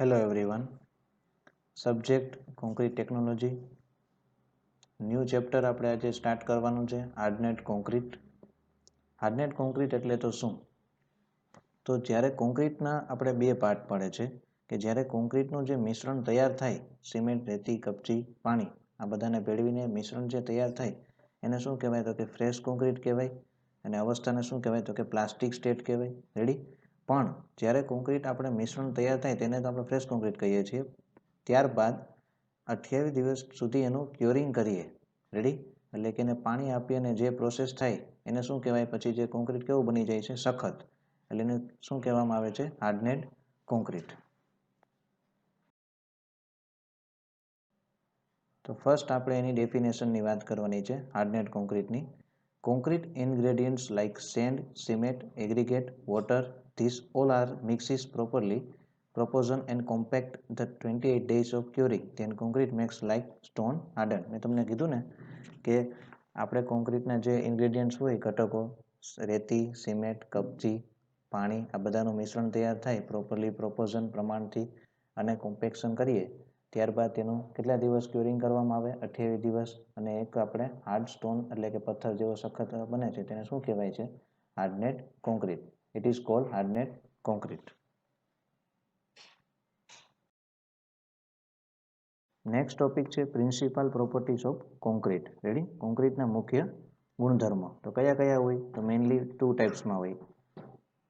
Hello everyone. Subject concrete technology. New chapter આપણે આજે start કરવાનું છે હાર્ડનેટ કોન્ક્રીટ. હાર્ડનેટ કોન્ક્રીટ એટલે તો શું? તો જ્યારે કોન્ક્રીટના આપણે બે પાર્ટ પડે છે કે જ્યારે કોન્ક્રીટનું જે મિશ્રણ તૈયાર થાય, સિમેન્ટ, રેતી, કપચી, પાણી આ બધાને ભેળવીને મિશ્રણ જે તૈયાર થાય એને શું કહેવાય? તો કે ફ્રેશ કોન્ક્રીટ કહેવાય. અને અવસ્થાને શું કહેવાય? તો કે પ્લાસ્ટિક સ્ટેટ કહેવાય. રેડી? પણ જ્યારે કોન્ક્રીટ આપણે મિશ્રણ તૈયાર થાય તેને તો આપણે ફ્રેશ કોન્ક્રીટ કહીએ છીએ. ત્યારબાદ 28 દિવસ સુધી એનું ક્યોરિંગ કરીએ. રેડી? એટલે કે એને પાણી આપીએ અને જે પ્રોસેસ થાય એને શું કહેવાય? પછી જે કોન્ક્રીટ કેવું બની જાય છે? સખત. એટલે એને શું કહેવામાં આવે છે? Hardened concrete. તો ફર્સ્ટ આપણે એની ડેફિનેશનની વાત કરવાની છે હાર્ડનેડ કોન્ક્રીટની. Concrete ingredients like sand, cement, aggregate, water, this all are mixes properly proportion and compact the 28 days of curing then concrete makes like stone hardened. મેં તમને કીધું ને કે આપણે કોન્ક્રીટના જે ઇન્ગ્રેડિયન્ટ્સ હોય, ઘટકો, રેતી, સિમેન્ટ, કપચી, પાણી આ બધાનું મિશ્રણ તૈયાર થાય પ્રોપરલી પ્રોપોર્શન પ્રમાણથી અને કોમ્પેક્શન કરીએ ત્યારબાદ તેનું કેટલા દિવસ ક્યોરિંગ કરવામાં આવે? 28 દિવસ. અને એક આપણે હાર્ડ સ્ટોન એટલે કે પથ્થર જેવો સખત બને છે તેને શું કહેવાય છે? Hardened concrete. It is called hardened concrete. Next topic છે principal properties of concrete. Ready? કોન્ક્રીટના મુખ્ય ગુણધર્મો તો કયા કયા હોય? તો મેઇનલી 2 ટાઈપ્સમાં હોય.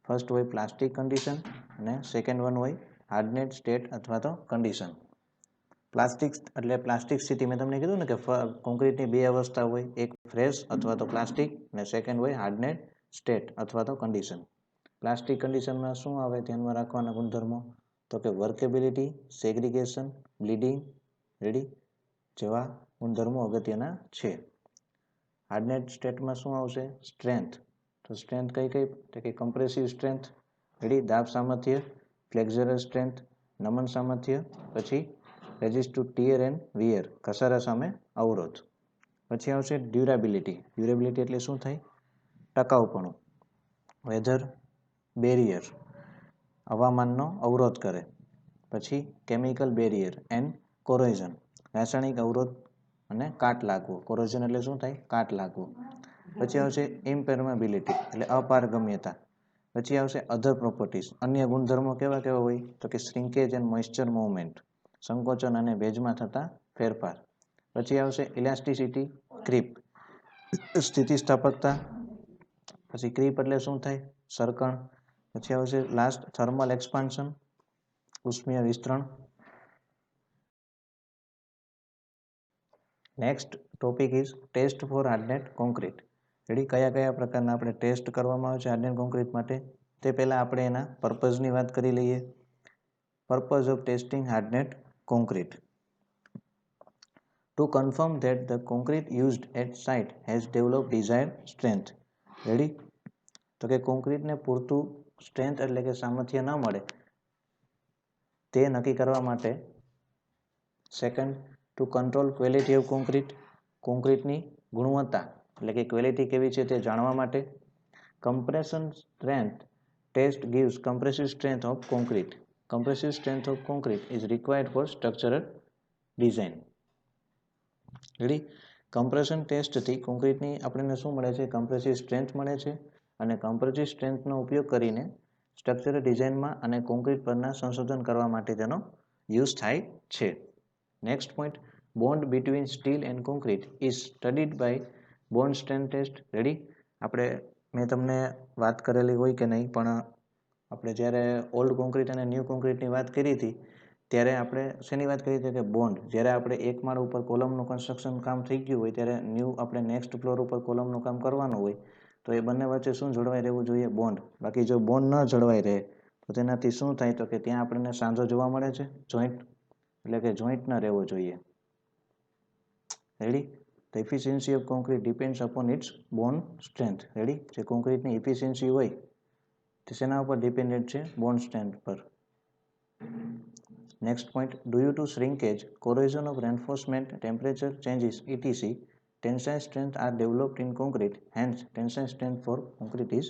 ફર્સ્ટ હોય પ્લાસ્ટિક કન્ડિશન અને સેકન્ડ વન હોય હાર્ડનેડ સ્ટેટ અથવા તો કન્ડિશન. પ્લાસ્ટિક એટલે પ્લાસ્ટિક સ્થિતિ. મેં તમને કીધું ને કે કોન્ક્રીટની બે અવસ્થા હોય, એક ફ્રેશ અથવા તો પ્લાસ્ટિક અને સેકન્ડ હોય હાર્ડનેડ સ્ટેટ અથવા તો કન્ડિશન. પ્લાસ્ટિક કન્ડિશનમાં શું આવે ધ્યાનમાં રાખવાના ગુણધર્મો? તો કે વર્કેબિલિટી, સેગ્રીગેશન, બ્લીડિંગ, રેડી જેવા ગુણધર્મો અગત્યના છે. હાર્ડનેડ સ્ટેટમાં શું આવશે? સ્ટ્રેન્થ. તો સ્ટ્રેન્થ કઈ કઈ? તો કે કમ્પ્રેસિવ સ્ટ્રેન્થ, રેડી, દાબ સામર્થ્ય, ફ્લેક્ઝરલ સ્ટ્રેન્થ, નમન સામર્થ્ય, પછી resist to tear and wear, ઘસારા સામે અવરોધ. પછી આવશે ડ્યુરેબિલિટી. ડ્યુરેબિલિટી એટલે શું થાય? ટકાઉપણું. વેધર બેરિયર, હવામાનનો અવરોધ કરે. પછી કેમિકલ બેરિયર એન્ડ કોરોઝન, રાસાયણિક અવરોધ અને કાટ લાગવો. કોરોઝન એટલે શું થાય? કાટ લાગવો. પછી આવશે ઇમ્પેર્મેબિલિટી એટલે અપારગમ્યતા. પછી આવશે અધર પ્રોપર્ટીઝ. અન્ય ગુણધર્મો કેવા કેવા હોય? તો કે શ્રિંકેજ એન્ડ મોઇસ્ચર મૂવમેન્ટ, સંકોચન અને ભેજમાં થતા ફેરફાર. પછી આવશે ઇલાસ્ટિસિટી, ક્રીપ, સ્થિતિસ્થાપકતા. પછી ક્રીપ એટલે શું થાય? સરકણ. પછી આવશે લાસ્ટ થર્મલ એક્સપાન્શન, ઉષ્મીય વિસ્તરણ. Next topic is test for hardened concrete. Ready? કયા કયા પ્રકારના આપણે ટેસ્ટ કરવામાં આવે છે હાર્ડનેડ કોન્ક્રીટ માટે તે પહેલાં આપણે એના પર્પઝની વાત કરી લઈએ. Purpose of testing hardened concrete. To confirm that the concrete used at site has developed desired strength. Ready? તો કે કોન્ક્રીટને પૂરતું સ્ટ્રેન્થ એટલે કે સામર્થ્ય ન મળે તે નક્કી કરવા માટે. Second, to control quality of concrete. કોન્ક્રીટની ગુણવત્તા એટલે કે ક્વોલિટી કેવી છે તે જાણવા માટે. Compression strength test gives compressive strength of concrete. Compressive strength of concrete is required for structural design. Ready? Compression ટેસ્ટથી કોન્ક્રીટની આપણને શું મળે છે? કમ્પ્રેસિવ સ્ટ્રેન્થ મળે છે. અને કમ્પ્રેસિવ સ્ટ્રેન્થનો ઉપયોગ કરીને સ્ટ્રક્ચરલ ડિઝાઇનમાં અને કોન્ક્રીટ પરના સંશોધન કરવા માટે તેનો યુઝ થાય છે. Next point, bond between steel and concrete is studied by bond strength test. Ready? આપણે મેં તમને વાત કરેલી હોય કે નહીં, પણ આપણે જ્યારે ઓલ્ડ કોન્ક્રીટ અને ન્યૂ કોન્ક્રીટની વાત કરી હતી ત્યારે આપણે શેની વાત કરી હતી? કે બોન્ડ. જ્યારે આપણે એક માળ ઉપર કોલમનું કન્સ્ટ્રક્શન કામ થઈ ગયું હોય ત્યારે ન્યૂ આપણે નેક્સ્ટ ફ્લોર ઉપર કોલમનું કામ કરવાનું હોય તો એ બંને વચ્ચે શું જળવાઈ રહેવું જોઈએ? બોન્ડ. બાકી જો બોન્ડ ન જળવાઈ રહે તો તેનાથી શું થાય? તો કે ત્યાં આપણને સાંધો જોવા મળે છે, જોઈન્ટ, એટલે કે જોઈન્ટ ન રહેવો જોઈએ. Ready? The efficiency of concrete depends upon its bond strength. Ready? જે કોન્ક્રીટની એફિશિયન્સી હોય તે શેના ઉપર ડિપેન્ડન્ટ છે? બોન્ડ સ્ટ્રેન્થ પર. Next point, due to shrinkage, corrosion of reinforcement, temperature changes etc. Tensile strength are developed in concrete. Hence tensile strength for concrete is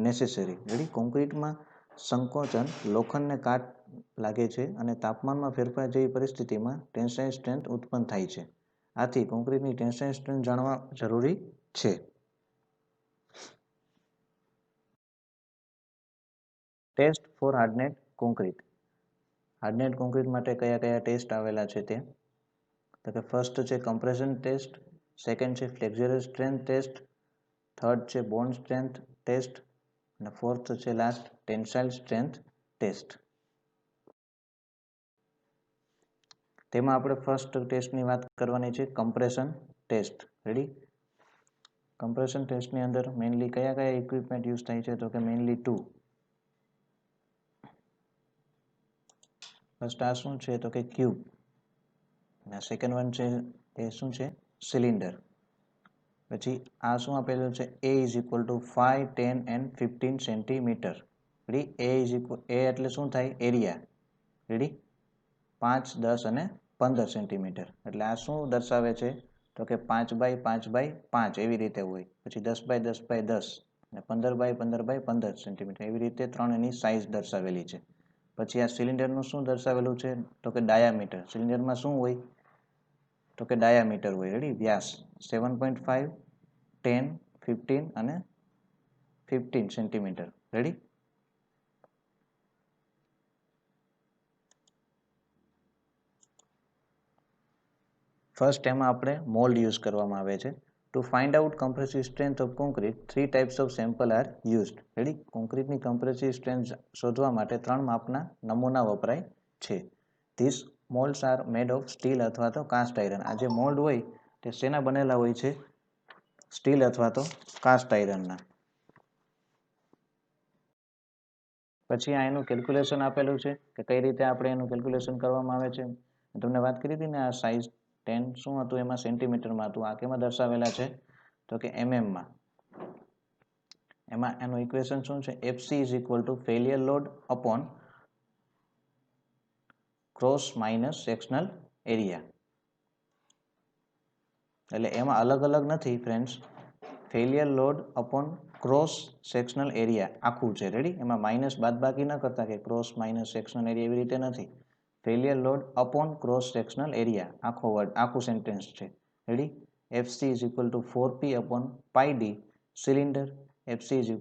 necessary. Ready? કોન્ક્રીટમાં સંકોચન લોખંડને કાટ લાગે છે અને તાપમાનમાં ફેરફાર જેવી પરિસ્થિતિમાં ટેન્સાઇલ સ્ટ્રેન્થ ઉત્પન્ન થાય છે. આથી કોન્ક્રીટની ટેન્સાઇલ સ્ટ્રેન્થ જાણવા જરૂરી છે. Test for hardened concrete. Hardened concrete માટે કયા કયા ટેસ્ટ આવેલા છે તે તો કે ફર્સ્ટ છે કમ્પ્રેશન ટેસ્ટ, સેકન્ડ છે ફ્લેક્સ્યુરલ સ્ટ્રેન્થ ટેસ્ટ, થર્ડ છે બોન્ડ સ્ટ્રેન્થ ટેસ્ટ અને ફોર્થ છે લાસ્ટ ટેન્સાઇલ સ્ટ્રેન્થ ટેસ્ટ. તેમાં આપણે ફર્સ્ટ ટેસ્ટની વાત કરવાની છે કમ્પ્રેશન ટેસ્ટ. રેડી? કમ્પ્રેશન ટેસ્ટની અંદર મેઇનલી કયા કયા ઇક્વિપમેન્ટ યુઝ થાય છે તો કે મેઇનલી 2. ફર્સ્ટ આ શું છે તો કે ક્યુબ અને સેકન્ડ વન છે એ શું છે સિલિન્ડર. પછી આ શું આપેલું છે A = 5, 10 and 15 centimetre. Ready? A એટલે શું થાય એરિયા. રેડી? 5, 10 અને 15 સેન્ટીમીટર. એટલે આ શું દર્શાવે છે તો કે 5 બાય 5 બાય 5 એવી રીતે હોય. પછી 10 બાય 10 બાય 10 અને 15 બાય 15 બાય 15 સેન્ટીમીટર એવી રીતે ત્રણ એની સાઇઝ દર્શાવેલી છે. પછી આ સિલિન્ડરનું શું દર્શાવેલું છે તો કે ડાયામીટર. સિલિન્ડરમાં શું હોય તો કે ડાયામીટર હોય. રેડી? વ્યાસ 7.5, 10, 15 અને 15 સેન્ટીમીટર. રેડી? ફર્સ્ટ એમાં આપણે મોલ્ડ યુઝ કરવામાં આવે છે. To find out compressive strength of concrete 3 types of sample are used. Ready? કોન્ક્રીટની કમ્પ્રેસિવ સ્ટ્રેન્થ શોધવા માટે 3 માપના નમૂના વપરાય છે. This moulds are made of steel અથવા તો કાસ્ટ આયરન. આ જે મોલ્ડ હોય તે શેના બનેલા હોય છે સ્ટીલ અથવા તો કાસ્ટ આયરનના. પછી આ એનું કેલ્ક્યુલેશન આપેલું છે કે કઈ રીતે આપણે એનું કેલ્ક્યુલેશન કરવામાં આવે છે. તમને વાત કરી હતી ને આ સાઇઝ 10 શું હતું એમાં સેન્ટીમીટરમાં હતું. આ કેમાં દર્શાવેલા છે તો કે એમએમમાં. એમાં એનું ઇક્વેશન શું છે FC = failure load upon cross minus sectional area. એટલે એમાં અલગ અલગ નથી friends. Failure load upon cross sectional area આખું છે. રેડી? એમાં માઇનસ બાદબાકી ન કરતા કે ક્રોસ માઇનસ સેક્શનલ એરિયા એવી રીતે નથી. Failure load upon cross sectional area આખો વર્ડ આખું સેન્ટેન્સ છે. Ready? FC = 4P upon pi d cylinder. FC =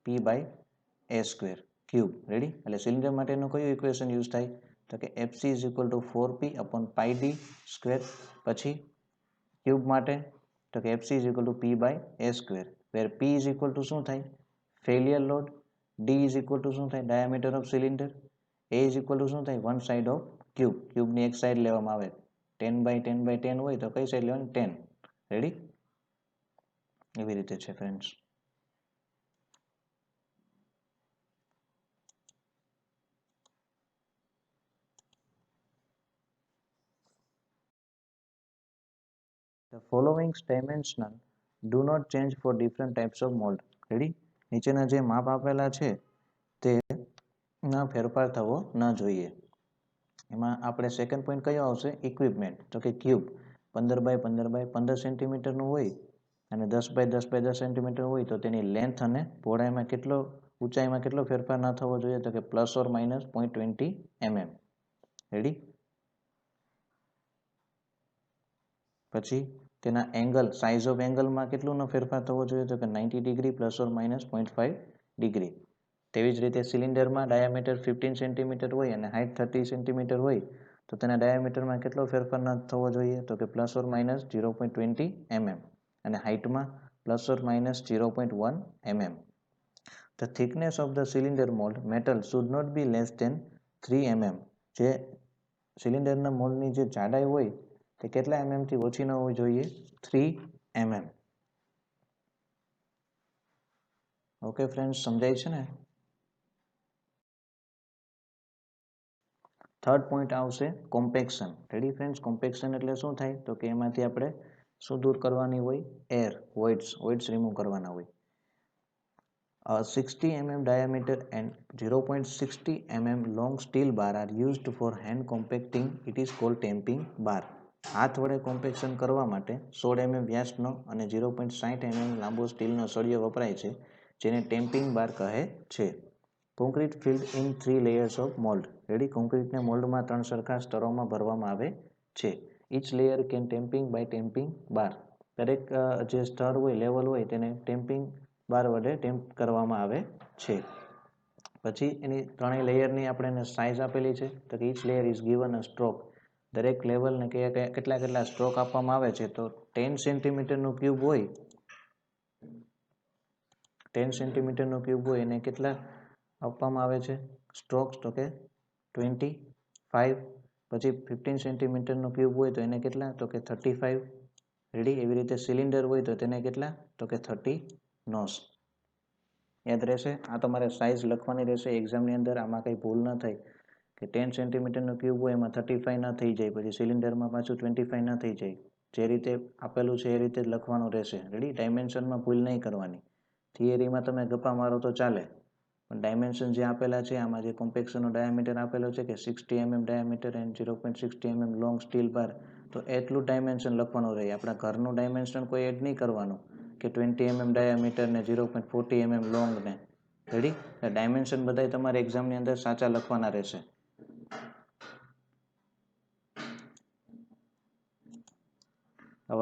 P/A² cube. Ready? એટલે સિલિન્ડર માટેનું કયું ઇક્વેશન યુઝ થાય તો કે FC = 4P upon pi d square. પછી ક્યુબ માટે તો કે FC = P/A². વેર P = શું થાય ફેલિયર લોડ, D = શું થાય ડાયામીટર ઓફ સિલિન્ડર, A = શું થાય વન સાઇડ ઓફ ક્યુબ. ક્યુબની એક સાઈડ લેવામાં આવે. 10/10/10 હોય તો કઈ સાઈડ લેવાની 10. રેડી? એવી રીતે છે friends. The following dimensions do not change for different types of mold. Ready? નીચેના જે માપ આપેલા છે તે ના ફેરફાર થવો ન જોઈએ. એમાં આપણે સેકન્ડ પોઈન્ટ કયો આવશે ઇક્વિપમેન્ટ તો કે ક્યુબ 15 બાય 15 બાય 15 સેન્ટીમીટરનું હોય અને 10 બાય 10 બાય 10 સેન્ટીમીટર હોય તો તેની લેન્થ અને પહોળાઈમાં ઊંચાઈમાં કેટલો ફેરફાર ન થવો જોઈએ તો કે ±0.20 mm. રેડી? પછી તેના એંગલ સાઇઝ ઓફ એંગલમાં કેટલું ન ફેરફાર થવો જોઈએ તો કે 90 ડિગ્રી ±0.5 ડિગ્રી. તેવી જ રીતે સિલિન્ડરમાં ડાયામીટર 15 સેન્ટીમીટર હોય અને હાઇટ 30 સેન્ટીમીટર હોય તો તેના ડાયામીટરમાં કેટલો ફેરફાર ન થવો જોઈએ તો કે ±0.20 mm અને હાઇટમાં ±0.1 mm. The thickness of the cylinder mold metal should not be less than 3 mm. જે સિલિન્ડરના મોલ્ડની જે જાડાઈ હોય તે કેટલા mm થી ઓછી ન હોવી જોઈએ 3 mm. ઓકે ફ્રેન્ડ્સ, સમજાય છે ને? થર્ડ પોઈન્ટ આવશે કોમ્પેક્શન. Ready friends? કોમ્પેક્શન એટલે શું થાય તો કે એમાંથી આપણે શું દૂર કરવાની હોય એર વોઇડ્સ રિમૂવ કરવાના હોય. 60 mm diameter and 0.60 mm long steel bar are used for hand compacting. It is called tamping bar. હાથ વડે કોમ્પેક્શન કરવા માટે 16 mm વ્યાસનો અને 0.60 mm લાંબો સ્ટીલનો સળિયો વપરાય છે જેને ટેમ્પિંગ બાર કહે છે. Concrete filled in 3 layers of mould. Ready, કોન્ક્રીટને મોલ્ડમાં 3 સરખા સ્તરોમાં ભરવામાં આવે છે. Each layer can tamping by tamping bar. દરેક જે સ્તર હોય, લેવલ હોય, તેને ટેમ્પિંગ બાર વડે ટેમ્પ કરવામાં આવે છે. પછી એની ત્રણેય લેયરની આપણે સાઇઝ આપેલી છે, તો કે each layer is given a stroke. દરેક લેવલને કેટલા કેટલા સ્ટ્રોક આપવામાં આવે છે. તો 10 સેન્ટીમીટરનું ક્યુબ હોય, 10 સેન્ટીમીટરનું ક્યુબ હોય એને કેટલા આપવામાં આવે છે સ્ટ્રોક્સ, તો કે 25. પછી 15 સેન્ટીમીટરનું ક્યુબ હોય તો એને કેટલા, તો કે 35. રેડી, એવી રીતે સિલિન્ડર હોય તો તેને કેટલા, તો કે 30 નોસ. યાદ રહેશે. આ તમારે સાઇઝ લખવાની રહેશે એક્ઝામની અંદર, આમાં કંઈ ભૂલ ન થાય કે 10 સેન્ટીમીટરનું ક્યુબ હોય એમાં 35 ન થઈ જાય, પછી સિલિન્ડરમાં પાછું 25 ન થઈ જાય. જે રીતે આપેલું છે એ રીતે જ લખવાનું રહેશે. રેડી, ડાયમેન્શનમાં ભૂલ નહીં કરવાની. થિયરીમાં તમે ગપ્પા મારો તો ચાલે, પણ ડાયમેન્શન જે આપેલા છે, આમાં જે કોમ્પેક્શનનો ડાયામીટર આપેલો છે કે 60 mm diameter and 0.60 mm long steel bar, તો એટલું ડાયમેન્શન લખવાનું રહે. આપણા ઘરનું ડાયમેન્શન કોઈ એડ નહીં કરવાનું કે 20 mm ડાયામીટર ને 0.40 mm લોંગ ને. રેડી, ડાયમેન્શન બધા તમારે એક્ઝામની અંદર સાચા લખવાના રહેશે.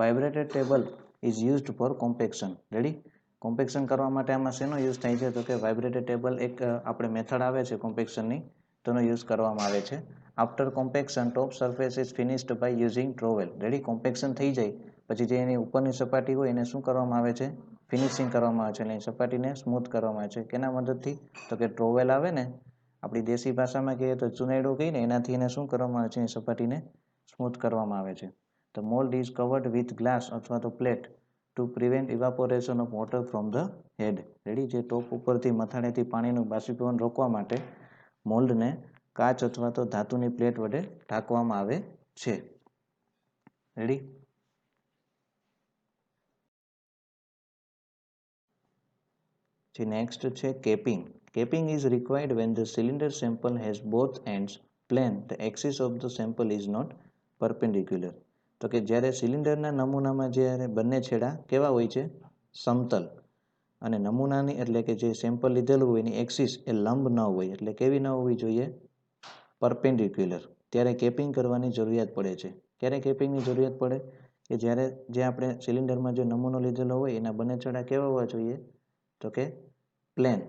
Vibrated table is used for compaction. Ready, compaction કરવા માટે આમાં શેનો યુઝ થાય છે, તો કે વાઇબ્રેટેડ ટેબલ એક આપણે મેથડ આવે છે કોમ્પેક્શનની, તેનો યુઝ કરવામાં આવે છે. After compaction top surface is finished by using trowel. Ready, compaction થઈ જાય પછી જે એની ઉપરની સપાટી હોય એને શું કરવામાં આવે છે, ફિનિશિંગ કરવામાં આવે છે, એટલે સપાટીને સ્મૂથ કરવામાં આવે છે. કેના મદદથી, તો કે ટ્રોવેલ આવે ને, આપણી દેશી ભાષામાં કહીએ તો ચુનેડો કહીને, એનાથી એને શું કરવામાં આવે છે, એ સપાટીને સ્મૂથ કરવામાં આવે છે. The mold is covered with glass અથવા તો plate to prevent evaporation of water from the head. Ready, જે ટોપ ઉપરથી મથાળેથી પાણીનું બાષ્પીભવન રોકવા માટે મોલ્ડને કાચ અથવા તો ધાતુની પ્લેટ વડે ઢાંકવામાં આવે છે. રેડી, જે નેક્સ્ટ છે capping. Capping is required when the cylinder sample has both ends plane, the axis of the sample is not perpendicular. તો કે જ્યારે સિલિન્ડરના નમૂનામાં જ્યારે બંને છેડા કેવા હોય છે, સમતલ, અને નમૂનાની એટલે કે જે સેમ્પલ લીધેલું હોય એની એક્સિસ એ લંબ ન હોય, એટલે કેવી ન હોવી જોઈએ, પરપેન્ડિક્યુલર. ત્યારે કેપિંગ કરવાની જરૂરિયાત પડે છે. ક્યારે કેપિંગની જરૂરિયાત પડે, કે જ્યારે જે આપણે સિલિન્ડરમાં જે નમૂનો લીધેલો હોય એના બંને છેડા કેવા હોવા જોઈએ, તો કે પ્લેન,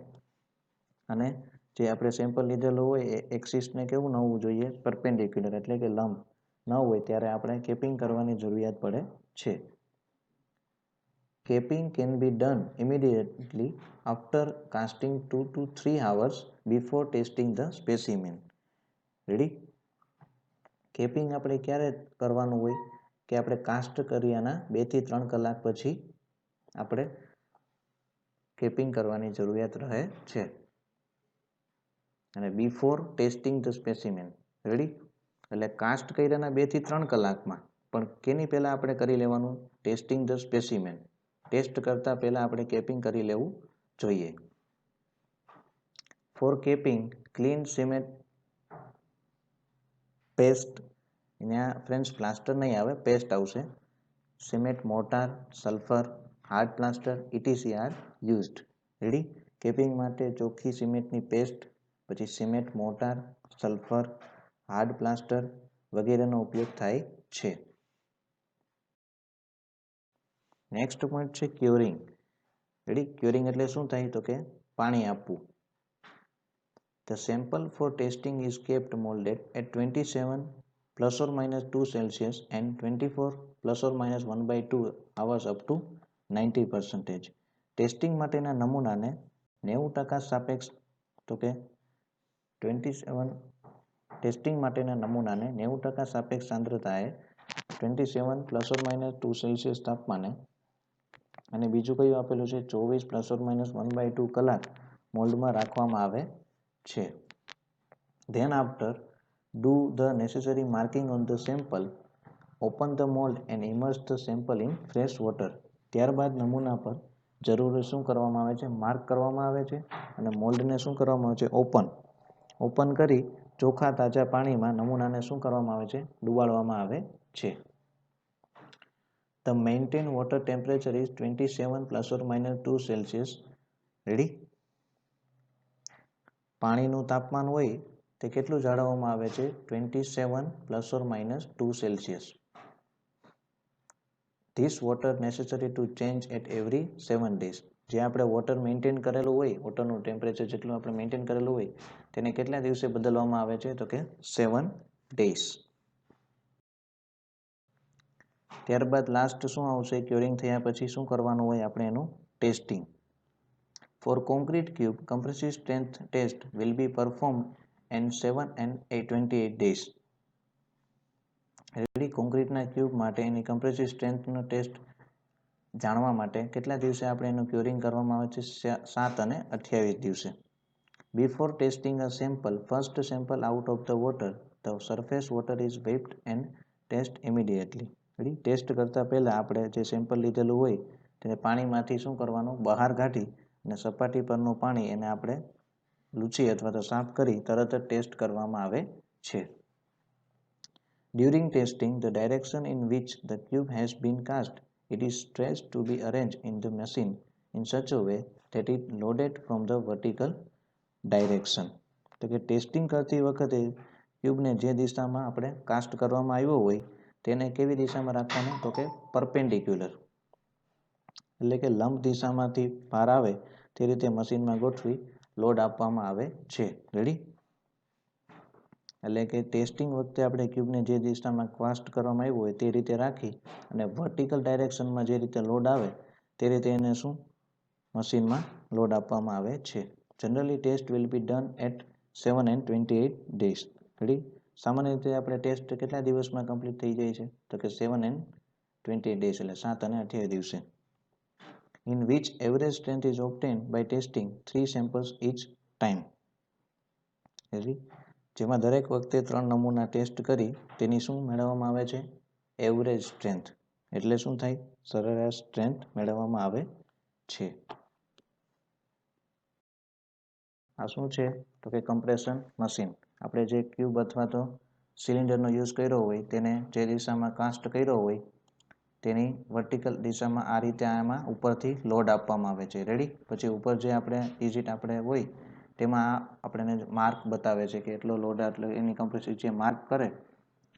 અને જે આપણે સેમ્પલ લીધેલું હોય એ એક્સિસને કેવું ન હોવું જોઈએ, પરપેન્ડિક્યુલર, એટલે કે લંબ ન હોય, ત્યારે આપણે કેપિંગ કરવાની જરૂરિયાત પડે છે. Capping can be done immediately after casting 2 to 3 hours before testing the specimen. Ready, capping આપણે ક્યારે કરવાનું હોય, કે આપણે કાસ્ટ કર્યાના 2 થી 3 કલાક પછી આપણે કેપિંગ કરવાની જરૂરિયાત રહે છે. અને before testing the specimen. Ready, એટલે કાસ્ટ કર્યાના 2 થી 3 કલાકમાં, પણ કેની પહેલાં આપણે કરી લેવાનું, ટેસ્ટિંગ ધ સ્પેસિમેન. ટેસ્ટ કરતાં પહેલાં આપણે કેપિંગ કરી લેવું જોઈએ. For capping clean cement paste, ત્યાં ફ્રેન્ડ્સ પ્લાસ્ટર નહીં આવે, પેસ્ટ આવશે. Cement mortar, sulphur, hard plaster ETC are used. Ready, capping માટે ચોખ્ખી સિમેન્ટની પેસ્ટ, પછી cement mortar, sulphur, hard plaster વગેરેનો ઉપયોગ થાય છે. નેક્સ્ટ પોઈન્ટ છે ક્યોરિંગ. રેડી, ક્યોરિંગ એટલે શું થાય, તો કે પાણી આપવું. The sample for testing is kept molded at 27 plus or minus 2 Celsius and 24 plus or minus 1/2 hours up to 90%. Testing માટેના નમૂનાને 90% સાપેક્ષ, તો કે 27 ટેસ્ટિંગ માટેના નમૂનાને 90% સાપેક્ષ સાંદ્રતાએ 27 પ્લસ ઓર માઇનસ 2 સેલ્સિયસ તાપમાને, અને બીજું કયું આપેલું છે, 24 પ્લસ ઓર માઇનસ 1/2 કલાક મોલ્ડમાં રાખવામાં આવે છે. Then after do the necessary marking on the sample, open the mold and immerse the sample in fresh water. ત્યારબાદ નમૂના પર જરૂરી શું કરવામાં આવે છે, માર્ક કરવામાં આવે છે, અને મોલ્ડને શું કરવામાં આવે છે, ઓપન કરી ચોખ્ખા તાજા પાણીમાં નમૂનાને શું કરવામાં આવે છે, ડુબાડવામાં આવે છે. The maintained water temperature is 27 plus or minus 2 Celsius. Ready? પાણીનું તાપમાન હોય તે કેટલું જાળવવામાં આવે છે 27 ± 2 Celsius. This water necessary to change at every 7 days. જે આપણે વોટર મેન્ટેન કરેલું હોય, વોટરનું ટેમ્પરેચર જેટલું આપણે મેન્ટેન કરેલું હોય તેને કેટલા દિવસે બદલવામાં આવે છે તો કે 7 days. ત્યારબાદ લાસ્ટ શું આવશે, ક્યોરિંગ થયા પછી શું કરવાનું હોય આપણે એનું testing. For concrete cube, compressive strength test will be performed in 7 and 28 days. Ready, કોન્ક્રીટના cube માટે એની કમ્પ્રેસિવ સ્ટ્રેન્થનો ટેસ્ટ જાણવા માટે કેટલા દિવસે આપણે એનું ક્યોરિંગ કરવામાં આવે છે 7 અને 28 દિવસે. Before testing a sample, first sample out of the water, the surface water is wiped and test immediately. Ready, test કરતાં પહેલાં આપણે જે સેમ્પલ લીધેલું હોય તેને પાણીમાંથી શું કરવાનું, બહાર કાઢી અને સપાટી પરનું પાણી એને આપણે લૂછી અથવા તો સાફ કરી તરત જ ટેસ્ટ કરવામાં આવે છે. During testing, the direction in which the cube has been cast, it is stressed to be arranged in the machine in such a way that it loaded from the vertical direction. તો કે testing કરતી વખતે ક્યુબને જે દિશામાં આપણે cast કરવામાં આવ્યો હોય તેને કેવી દિશામાં રાખવાનું તો કે પરપેન્ડિક્યુલર, એટલે કે લંબ દિશામાંથી ભાર આવે તે રીતે મશીનમાં ગોઠવી લોડ આપવામાં આવે છે. રેડી, એટલે કે ટેસ્ટિંગ વખતે આપણે ક્યુબને જે દિશામાં કાસ્ટ કરવામાં આવ્યું હોય તે રીતે રાખી અને વર્ટિકલ ડાયરેક્શનમાં જે રીતે લોડ આવે તે રીતે એને શું મશીનમાં લોડ આપવામાં આવે છે. Generally test will be done at 7 and 28 days. Ready, સામાન્ય રીતે આપણે ટેસ્ટ કેટલા દિવસમાં કમ્પ્લીટ થઈ જાય છે તો કે 7 and 28 days, એટલે 7 અને 28 દિવસે. In which average strength is obtained by testing 3 samples each time. Ready, જેમાં દરેક વખતે 3 નમૂના ટેસ્ટ કરી તેની શું મેળવવામાં આવે છે, એવરેજ સ્ટ્રેન્થ, એટલે શું થાય, સરેરાશ સ્ટ્રેન્થ મેળવવામાં આવે છે. આ શું છે તો કે કમ્પ્રેશન મશીન. આપણે જે ક્યુબ અથવા તો સિલિન્ડરનો યુઝ કર્યો હોય તેને જે દિશામાં કાસ્ટ કર્યો હોય તેની વર્ટિકલ દિશામાં આ રીતે આમાં ઉપરથી લોડ આપવામાં આવે છે. રેડી, પછી ઉપર જે આપણે ડિજિટ આપણે હોય તેમાં આપણને માર્ક બતાવે છે કે એટલો લોડ, એટલે એની કમ્પ્રેસિવ જે માર્ક કરે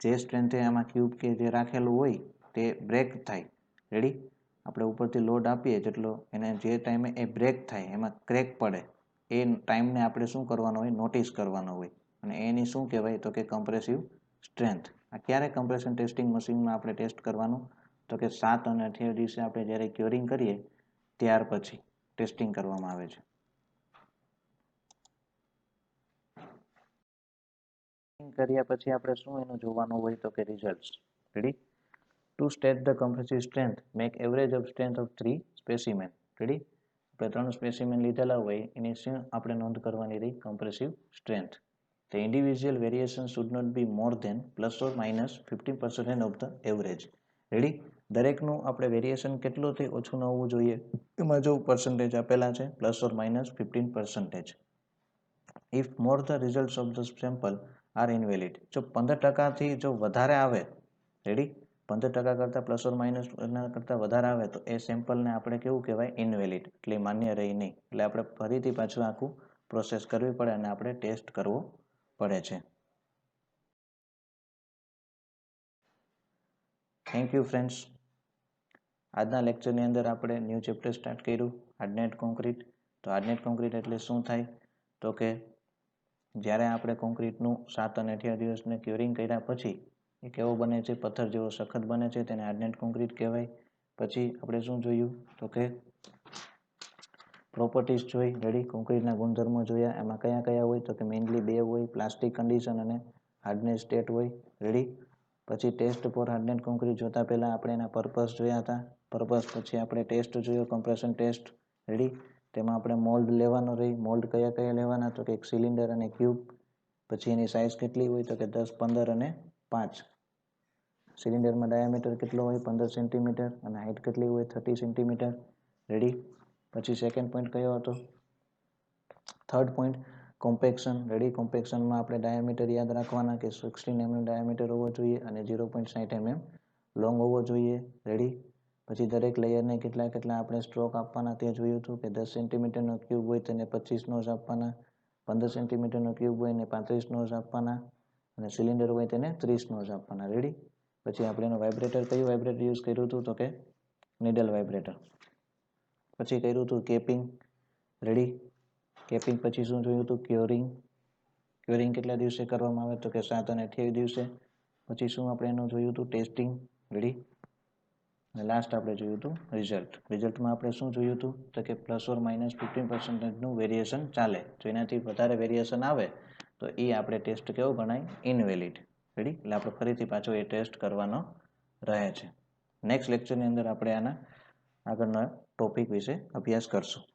જે સ્ટ્રેન્થે આમાં ક્યુબ કે જે રાખેલું હોય તે બ્રેક થાય. રેડી, આપણે ઉપરથી લોડ આપીએ જેટલો એને જે ટાઈમે એ બ્રેક થાય એમાં ક્રેક પડે એ ટાઈમને આપણે શું કરવાનો હોય, નોટિસ કરવાનો હોય અને એની શું કહેવાય તો કે કમ્પ્રેસિવ સ્ટ્રેન્થ. આ ક્યારે કમ્પ્રેશન ટેસ્ટિંગ મશીનમાં આપણે ટેસ્ટ કરવાનું તો કે 7 અને 28 દિવસે આપણે જ્યારે ક્યોરિંગ કરીએ ત્યાર પછી ટેસ્ટિંગ કરવામાં આવે છે. કર્યા પછી આપણે શું એનું જોવાનું હોય તો કે results. Ready, to state the compressive strength make average of strength of 3 specimen. Ready, આપણે 3 સ્પેસિમેન લીધેલા હોય એની શું આપણે નોંધ કરવાની રહી, compressive strength. The individual variation should not be more than ±15% of the average. Ready, દરેકનું આપણે વેરિએશન કેટલું થી ઓછું ન હોવું જોઈએ, એમાં જો પર્સન્ટેજ આપેલા છે ±15%. If more the results of the sample are invalid, જો 15% જો વધારે આવે, રેડી, 15% કરતાં ± કરતાં વધારે આવે તો એ સેમ્પલને આપણે કેવું કહેવાય, ઇનવેલિડ, એટલે માન્ય રહી નહીં. એટલે આપણે ફરીથી પાછું આખું પ્રોસેસ કરવી પડે અને આપણે ટેસ્ટ કરવો પડે છે. Thank you friends. આજના લેક્ચરની અંદર આપણે ન્યૂ ચેપ્ટર સ્ટાર્ટ કર્યું, હાર્ડનેટ કોન્ક્રીટ. તો હાર્ડનેટ કોન્ક્રીટ એટલે શું થાય તો કે જ્યારે આપણે કોન્ક્રીટનું 7 અને 28 દિવસને ક્યોરિંગ કર્યા પછી એ કેવો બને છે, પથ્થર જેવો સખત બને છે, તેને હાર્ડનેટ કોન્ક્રીટ કહેવાય. પછી આપણે શું જોયું તો કે પ્રોપર્ટીઝ જોઈ. રેડી, કોન્ક્રીટના ગુણધર્મો જોયા. એમાં કયા કયા હોય તો કે મેઇનલી 2 હોય, પ્લાસ્ટિક કન્ડિશન અને હાર્ડનેસ સ્ટેટ હોય. રેડી, પછી ટેસ્ટ ફોર હાર્ડનેટ કોન્ક્રીટ જોતા પહેલાં આપણે એના પર્પસ જોયા હતા. પર્પસ પછી આપણે ટેસ્ટ જોયો, કમ્પ્રેશન ટેસ્ટ. રેડી, તેમાં આપણે મોલ્ડ લેવાનો રહી. મોલ્ડ કયા કયા લેવાના તો કે એક સિલિન્ડર અને ક્યુબ. પછી એની સાઇઝ કેટલી હોય તો કે 10, 15 અને 5. સિલિન્ડરમાં ડાયામીટર કેટલો હોય 15 સેન્ટીમીટર અને હાઇટ કેટલી હોય 30 સેન્ટીમીટર. રેડી, પછી સેકન્ડ પોઈન્ટ કયો હતો, થર્ડ પોઈન્ટ કોમ્પેક્શન. રેડી, કોમ્પેક્શનમાં આપણે ડાયામીટર યાદ રાખવાના કે 16 mm ડાયામીટર હોવો જોઈએ અને 0.60 mm લોંગ હોવો જોઈએ. રેડી, પછી દરેક લેયરને કેટલા આપણે સ્ટ્રોક આપવાના તે જોયું હતું કે 10 સેન્ટીમીટરનો ક્યુબ હોય તેને 25 નોઝ આપવાના, 15 સેન્ટીમીટરનો ક્યુબ હોય એને 35 નોઝ આપવાના અને સિલિન્ડર હોય તેને 30 નોઝ આપવાના. રેડી. પછી આપણે એનું વાઇબ્રેટર કયું વાઇબ્રેટર યુઝ કર્યું હતું તો કે નીડલ વાઇબ્રેટર. પછી કર્યું હતું કેપિંગ. રેડી. કેપિંગ પછી શું જોયું હતું? ક્યોરિંગ. ક્યોરિંગ કેટલા દિવસે કરવામાં આવે તો કે 7 અને 28 દિવસે. પછી શું આપણે એનું જોયું હતું? ટેસ્ટિંગ. રેડી. અને લાસ્ટ આપણે જોયું હતું રિઝલ્ટ. રિઝલ્ટમાં આપણે શું જોયું હતું તો કે ±15% વેરિએશન ચાલે. જો એનાથી વધારે વેરિએશન આવે તો એ આપણે ટેસ્ટ કેવો ગણાય? ઇનવેલિડ. રેડી. એટલે આપણે ફરીથી પાછો એ ટેસ્ટ કરવાનો રહે છે. નેક્સ્ટ લેક્ચરની અંદર આપણે આના આગળના ટોપિક વિશે અભ્યાસ કરશું.